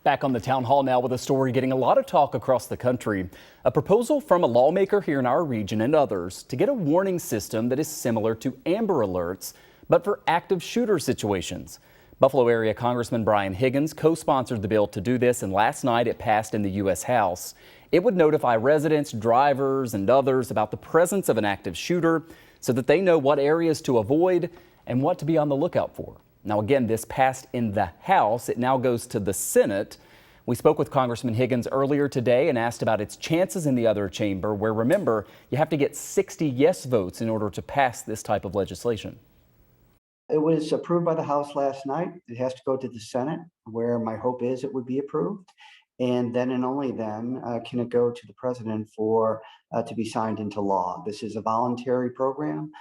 Back on the town hall now with a story getting a lot of talk across the country. A proposal from a lawmaker here in our region and others to get a warning system that is similar to Amber Alerts, but for active shooter situations. Buffalo area Congressman Brian Higgins co-sponsored the bill to do this, and last night it passed in the U.S. House. It would notify residents, drivers, and others about the presence of an active shooter so that they know what areas to avoid and what to be on the lookout for. Now, again, this passed in the House. It now goes to the Senate. We spoke with Congressman Higgins earlier today and asked about its chances in the other chamber, where, remember, you have to get 60 yes votes in order to pass this type of legislation. It was approved by the House last night. It has to go to the Senate, where my hope is it would be approved. And then and only then can it go to the president for to be signed into law. This is a voluntary program.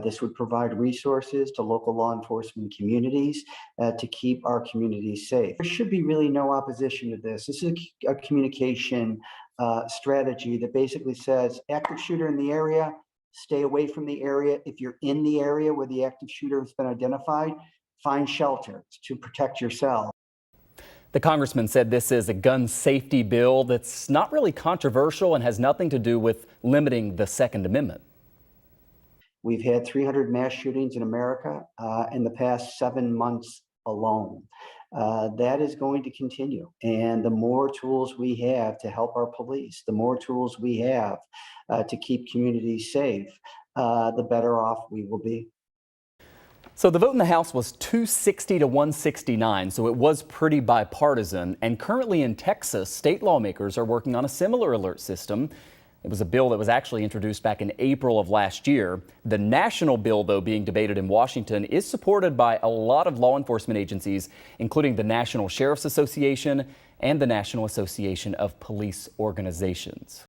This would provide resources to local law enforcement communities to keep our communities safe. There should be really no opposition to this. This is a communication strategy that basically says active shooter in the area, stay away from the area. If you're in the area where the active shooter has been identified, find shelter to protect yourself. The congressman said this is a gun safety bill that's not really controversial and has nothing to do with limiting the Second Amendment. We've had 300 mass shootings in America in the past 7 months alone. That is going to continue. And the more tools we have to help our police, the more tools we have to keep communities safe, the better off we will be. So the vote in the House was 260 to 169, so it was pretty bipartisan. And currently in Texas, state lawmakers are working on a similar alert system. It was a bill that was actually introduced back in April of last year. The national bill, though, being debated in Washington is supported by a lot of law enforcement agencies, including the National Sheriff's Association and the National Association of Police Organizations.